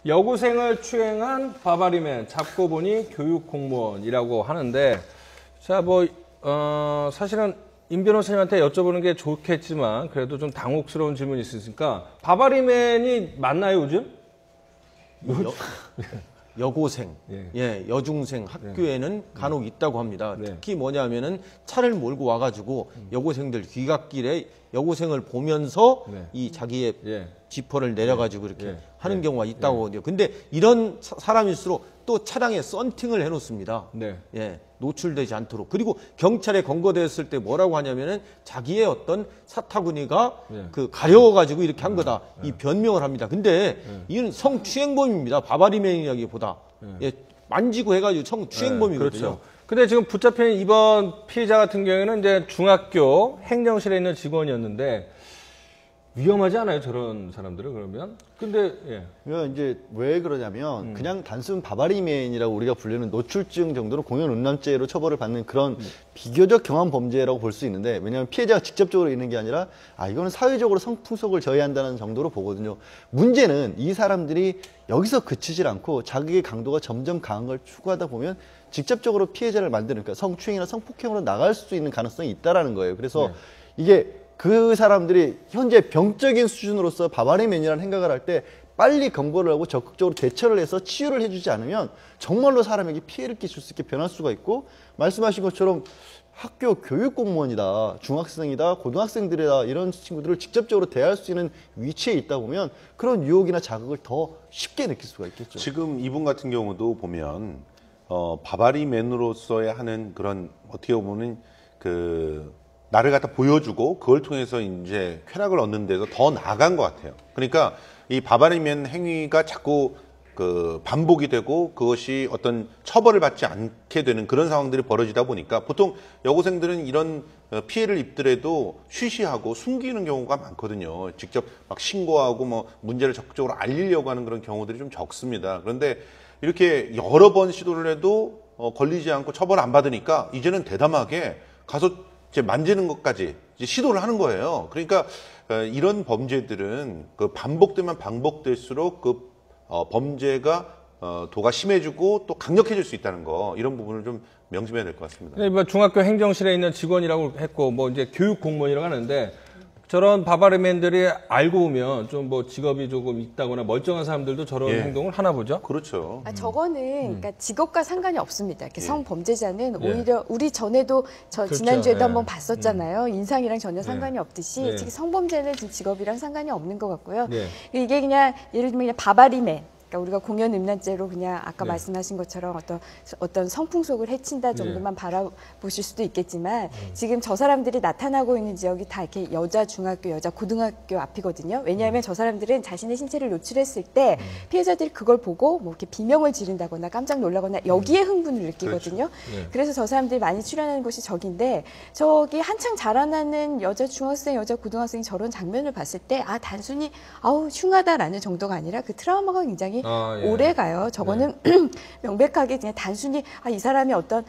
여고생을 추행한 바바리맨 잡고 보니 교육공무원이라고 하는데, 자, 사실은 임 변호사님한테 여쭤보는 게 좋겠지만 그래도 좀 당혹스러운 질문이 있으니까, 바바리맨이 맞나요 요즘? 여고생, 여중생 학교에는 간혹 있다고 합니다. 특히 뭐냐면은 차를 몰고 와가지고 여고생들 귀갓길에 여고생을 보면서 이 자기의 지퍼를 내려가지고 이렇게 하는 경우가 있다고 하거든요. 근데 이런 사람일수록 또 차량에 썬팅을 해놓습니다. 노출되지 않도록. 그리고 경찰에 검거됐을 때 뭐라고 하냐면은 자기의 어떤 사타구니가 가려워가지고 이렇게 한 거다. 이 변명을 합니다. 근데 이건 성추행범입니다. 바바리맨이라기보다. 만지고 해가지고 성추행범이거든요. 그렇죠. 근데 지금 붙잡힌 이번 피해자 같은 경우에는 이제 중학교 행정실에 있는 직원이었는데, 위험하지 않아요, 저런 사람들은 그러면? 근데 그러니까 이제 왜 그러냐면 그냥 단순 바바리맨이라고 우리가 불리는 노출증 정도로 공연음란죄로 처벌을 받는 그런 비교적 경한 범죄라고 볼 수 있는데, 왜냐하면 피해자가 직접적으로 있는 게 아니라 이거는 사회적으로 성풍속을 저해한다는 정도로 보거든요. 문제는 이 사람들이 여기서 그치질 않고 자극의 강도가 점점 강한 걸 추구하다 보면 직접적으로 피해자를 만드는, 그러니까 성추행이나 성폭행으로 나갈 수 있는 가능성이 있다라는 거예요. 그래서 이게 그 사람들이 현재 병적인 수준으로서 바바리맨이라는 생각을 할 때 빨리 경고를 하고 적극적으로 대처를 해서 치유를 해주지 않으면 정말로 사람에게 피해를 끼칠 수 있게 변할 수가 있고, 말씀하신 것처럼 학교 교육공무원이다, 중학생이다, 고등학생들이다, 이런 친구들을 직접적으로 대할 수 있는 위치에 있다 보면 그런 유혹이나 자극을 더 쉽게 느낄 수가 있겠죠. 지금 이분 같은 경우도 보면 바바리맨으로서의 하는 그런, 어떻게 보면 나를 갖다 보여주고 그걸 통해서 이제 쾌락을 얻는 데서 더 나아간 것 같아요. 그러니까 이 바바리맨 행위가 자꾸 반복이 되고 그것이 어떤 처벌을 받지 않게 되는 그런 상황들이 벌어지다 보니까 보통 여고생들은 이런 피해를 입더라도 쉬쉬하고 숨기는 경우가 많거든요. 직접 막 신고하고 문제를 적극적으로 알리려고 하는 그런 경우들이 좀 적습니다. 그런데 이렇게 여러 번 시도를 해도 걸리지 않고 처벌 안 받으니까 이제는 대담하게 가서 이제 만지는 것까지 이제 시도를 하는 거예요. 그러니까 이런 범죄들은 반복되면 반복될수록 범죄가 도가 심해지고 또 강력해질 수 있다는 거, 이런 부분을 좀 명심해야 될 것 같습니다. 중학교 행정실에 있는 직원이라고 했고, 이제 교육 공무원이라고 하는데, 저런 바바리맨들이 알고 보면 좀 직업이 조금 있다거나 멀쩡한 사람들도 저런 행동을 하나 보죠? 그렇죠. 저거는 그러니까 직업과 상관이 없습니다. 이렇게 성범죄자는 오히려 우리 전에도 지난주에도 한번 봤었잖아요. 인상이랑 전혀 상관이 없듯이 특히 성범죄는 직업이랑 상관이 없는 것 같고요. 이게 그냥 예를 들면 그냥 바바리맨. 그러니까 우리가 공연음란죄로 그냥 아까 말씀하신 것처럼 어떤 성풍속을 해친다 정도만 바라보실 수도 있겠지만, 지금 저 사람들이 나타나고 있는 지역이 다 이렇게 여자 중학교, 여자 고등학교 앞이거든요. 왜냐하면 저 사람들은 자신의 신체를 노출했을 때 피해자들이 그걸 보고 이렇게 비명을 지른다거나 깜짝 놀라거나 여기에 흥분을 느끼거든요. 그래서 저 사람들이 많이 출연하는 곳이 저기인데, 저기 한창 자라나는 여자 중학생, 여자 고등학생이 저런 장면을 봤을 때 단순히 흉하다라는 정도가 아니라 그 트라우마가 굉장히 오래 가요. 저거는 명백하게 그냥 단순히 이 사람이 어떤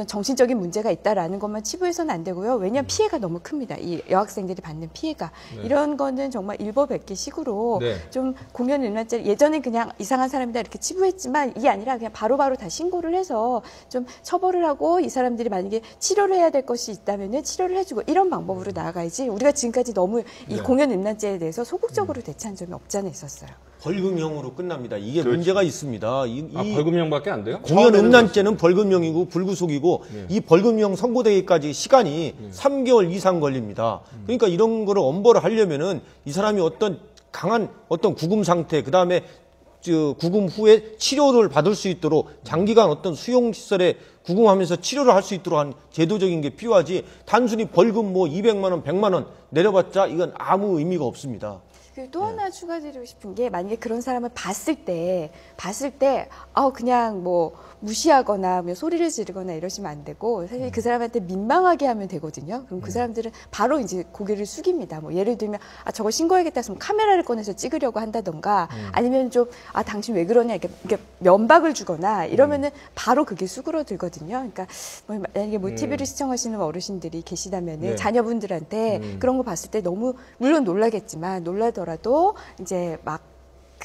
정신적인 문제가 있다라는 것만 치부해서는 안 되고요. 왜냐하면 피해가 너무 큽니다. 이 여학생들이 받는 피해가. 이런 거는 정말 일거백계식으로 좀 공연음란죄, 예전엔 그냥 이상한 사람이다 이렇게 치부했지만 이게 아니라 그냥 바로바로 다 신고를 해서 좀 처벌을 하고, 이 사람들이 만약에 치료를 해야 될 것이 있다면은 치료를 해주고, 이런 방법으로 나아가야지, 우리가 지금까지 너무 이 공연음란죄에 대해서 소극적으로 대처한 점이 없지 않아 있었어요. 벌금형으로 끝납니다. 이게 문제가 있습니다. 벌금형밖에 안 돼요? 공연음란죄는 벌금형이고 불구속이고 이 벌금형 선고되기까지 시간이 3개월 이상 걸립니다. 그러니까 이런 거를 엄벌을 하려면은 이 사람이 어떤 강한 구금 상태, 그 다음에 구금 후에 치료를 받을 수 있도록 장기간 어떤 수용시설에 구금하면서 치료를 할 수 있도록 한 제도적인 게 필요하지, 단순히 벌금 200만 원, 100만 원 내려봤자 이건 아무 의미가 없습니다. 또 하나 추가드리고 싶은 게, 만약에 그런 사람을 봤을 때 그냥 무시하거나 소리를 지르거나 이러시면 안 되고, 사실 그 사람한테 민망하게 하면 되거든요. 그럼 그 사람들은 바로 이제 고개를 숙입니다. 예를 들면 저거 신고해야겠다 했으면 카메라를 꺼내서 찍으려고 한다던가, 아니면 좀 당신 왜 그러냐 이렇게 면박을 주거나 이러면은 바로 그게 수그러들거든요. 그러니까 만약에 TV를 시청하시는 어르신들이 계시다면은 자녀분들한테 그런 거 봤을 때 너무, 물론 놀라겠지만 놀라더라도 이제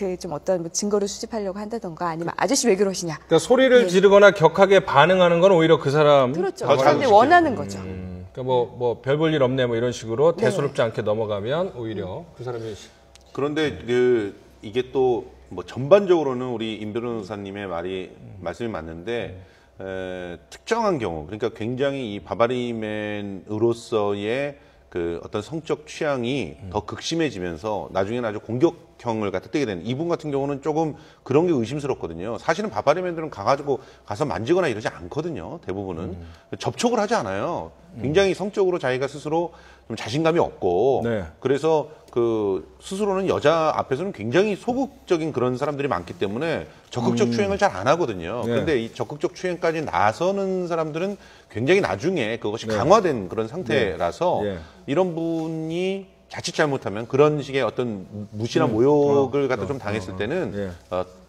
그 좀 어떤 뭐 증거를 수집하려고 한다던가 아니면 아저씨 왜 그러시냐. 그러니까 소리를 지르거나 격하게 반응하는 건 오히려 그 사람 그렇죠. 더 사람들이 자극시켜요. 원하는 거죠. 그러니까 뭐 별 볼 일 없네 뭐 이런 식으로 대수롭지 않게 넘어가면 오히려 그 사람이 그런데 이게 또 뭐 전반적으로는 우리 임 변호사님의 말씀이 맞는데 특정한 경우 그러니까 굉장히 이 바바리맨으로서의 그 어떤 성적 취향이 더 극심해지면서 나중에는 아주 공격형을 갖다 띠게 되는 이분 같은 경우는 조금 그런 게 의심스럽거든요. 사실은 바바리맨들은 가서 만지거나 이러지 않거든요. 대부분은 접촉을 하지 않아요. 굉장히 성적으로 자기가 스스로 좀 자신감이 없고 네. 그래서 그 스스로는 여자 앞에서는 굉장히 소극적인 그런 사람들이 많기 때문에 적극적 추행을 잘 안 하거든요. 네. 그런데 이 적극적 추행까지 나서는 사람들은 굉장히 나중에 그것이 강화된 그런 상태라서 네. 이런 분이 자칫 잘못하면 그런 식의 어떤 무시나 모욕을 갖다 좀 당했을 때는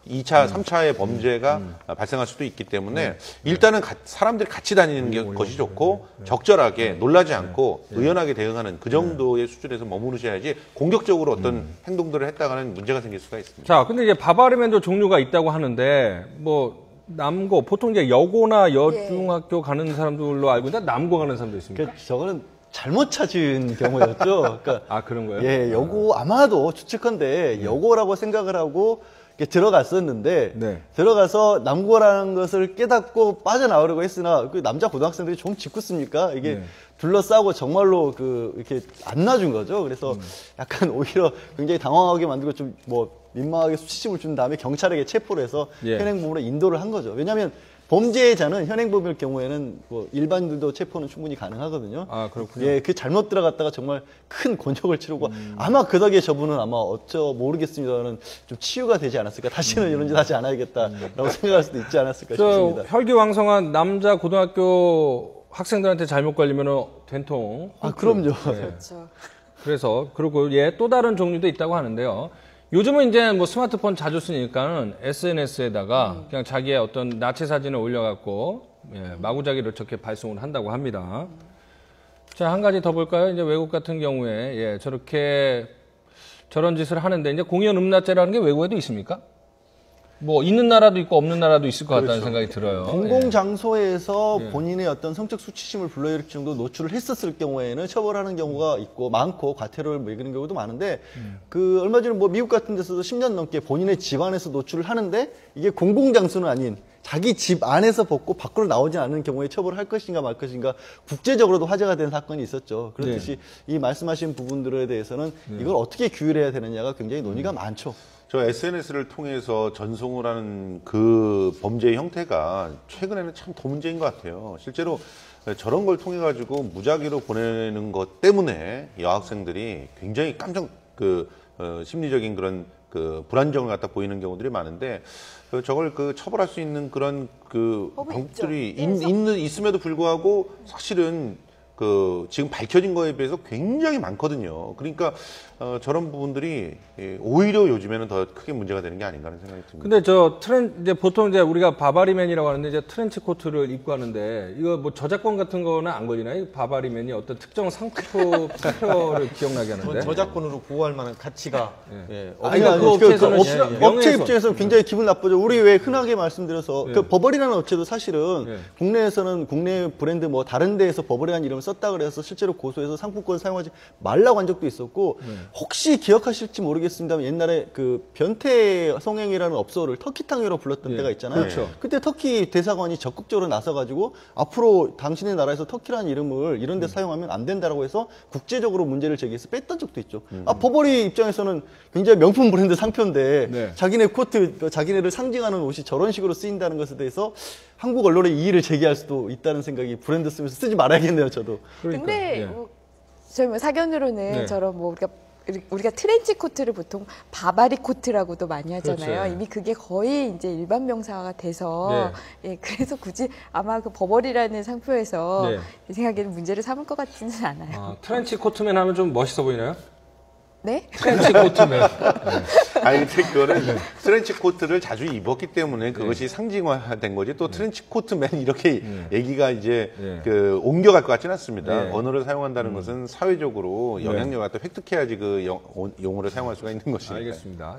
2차, 3차의 범죄가 발생할 수도 있기 때문에 일단은 사람들이 같이 다니는 것이 좋고 적절하게 놀라지 않고 의연하게 대응하는 그 정도의 수준에서 머무르셔야지 공격적으로 어떤 행동들을 했다가는 문제가 생길 수가 있습니다. 자, 근데 이제 바바리맨도 종류가 있다고 하는데 뭐 남고 보통 이제 여고나 여중학교 가는 사람들로 알고 있는데 남고 가는 사람도 있습니까? 저거는 잘못 찾은 경우였죠. 그러니까 아, 그런 거예요? 예, 여고 아마도 추측컨대 여고라고 생각을 하고 이렇게 들어갔었는데 네. 들어가서 남고라는 것을 깨닫고 빠져나오려고 했으나 그 남자 고등학생들이 좀 짓궂습니까? 이게 네. 둘러싸고 정말로 이렇게 안 놔준 거죠. 그래서 약간 오히려 굉장히 당황하게 만들고 좀 뭐 민망하게 수치심을 준 다음에 경찰에게 체포를 해서 예. 현행범으로 인도를 한 거죠. 왜냐하면 범죄자는 현행범일 경우에는 뭐 일반인들도 체포는 충분히 가능하거든요. 아, 그렇군요. 예, 그 잘못 들어갔다가 정말 큰 곤욕을 치르고 아마 그 덕에 저분은 아마 모르겠습니다만 좀 치유가 되지 않았을까. 다시는 이런 짓 하지 않아야겠다라고 생각할 수도 있지 않았을까 싶습니다. 혈기왕성한 남자 고등학교 학생들한테 잘못 걸리면 된통. 아, 그럼요. 그렇죠. 그래서 그리고 또 다른 종류도 있다고 하는데요. 요즘은 이제 뭐 스마트폰 자주 쓰니까는 SNS에다가 그냥 자기의 어떤 나체 사진을 올려갖고 마구자기를 저렇게 발송을 한다고 합니다. 자, 한 가지 더 볼까요? 이제 외국 같은 경우에 저런 짓을 하는데 이제 공연 음란죄라는 게 외국에도 있습니까? 뭐 있는 나라도 있고 없는 나라도 있을 것 같다는 생각이 들어요. 공공장소에서 본인의 어떤 성적 수치심을 불러일으킬 정도 노출을 했었을 경우에는 처벌하는 경우가 있고 많고 과태료를 매기는 경우도 많은데 그 얼마 전에 뭐 미국 같은 데서도 10년 넘게 본인의 집 안에서 노출을 하는데 이게 공공장소는 아닌 자기 집 안에서 벗고 밖으로 나오지 않는 경우에 처벌을 할 것인가 말 것인가 국제적으로도 화제가 된 사건이 있었죠. 그렇듯이 이 말씀하신 부분들에 대해서는 이걸 어떻게 규율해야 되느냐가 굉장히 논의가 많죠. 저 SNS를 통해서 전송을 하는 그 범죄의 형태가 최근에는 참 더 문제인 것 같아요. 실제로 저런 걸 통해 가지고 무작위로 보내는 것 때문에 여학생들이 굉장히 심리적인 그런 불안정을 갖다 보이는 경우들이 많은데 저걸 처벌할 수 있는 그런 방법들이 있음에도 불구하고 사실은 지금 밝혀진 거에 비해서 굉장히 많거든요. 그러니까 저런 부분들이 오히려 요즘에는 더 크게 문제가 되는 게 아닌가 하는 생각이 듭니다. 근데 이제 보통 이제 우리가 바바리맨이라고 하는데 이제 트렌치 코트를 입고 하는데 이거 뭐 저작권 같은 거는 안 걸리나요? 바바리맨이 어떤 특정 상표를 기억나게 하는데. 저작권으로 보호할 만한 가치가 그러니까 그 업체에서는 업체 입장에서 굉장히 기분 나쁘죠. 우리 왜 흔하게 말씀드려서 그 버버리라는 업체도 사실은 국내에서는 국내 브랜드 뭐 다른 데에서 버버리라는 이름을 썼다 그래서 실제로 고소해서 상품권 사용하지 말라고 한 적도 있었고 혹시 기억하실지 모르겠습니다만 옛날에 그 변태 성행이라는 업소를 터키탕이라고 불렀던 때가 있잖아요. 그렇죠. 그때 터키 대사관이 적극적으로 나서가지고 앞으로 당신의 나라에서 터키라는 이름을 이런 데 사용하면 안 된다라고 해서 국제적으로 문제를 제기해서 뺐던 적도 있죠. 버버리 입장에서는 굉장히 명품 브랜드 상표인데 자기네 코트, 자기네를 상징하는 옷이 저런 식으로 쓰인다는 것에 대해서 한국 언론에 이의를 제기할 수도 있다는 생각이 브랜드 쓰면서 쓰지 말아야겠네요, 저도. 근데 저희 뭐 사견으로는 저런 뭐 우리가 트렌치 코트를 보통 바바리 코트라고도 많이 하잖아요. 그렇죠. 이미 그게 거의 이제 일반 명사가 돼서 그래서 굳이 아마 그 버버리라는 상표에서 제 생각에는 문제를 삼을 것 같지는 않아요. 트렌치 코트맨 하면 좀 멋있어 보이나요? 네? 트렌치 코트맨. 아니, 근데 그거는 트렌치 코트를 자주 입었기 때문에 그것이 상징화된 거지. 또 트렌치 코트맨 이렇게 얘기가 이제 옮겨갈 것 같지는 않습니다. 언어를 사용한다는 것은 사회적으로 영향력을 갖다 획득해야지 그 용어를 사용할 수가 있는 것이니까. 알겠습니다.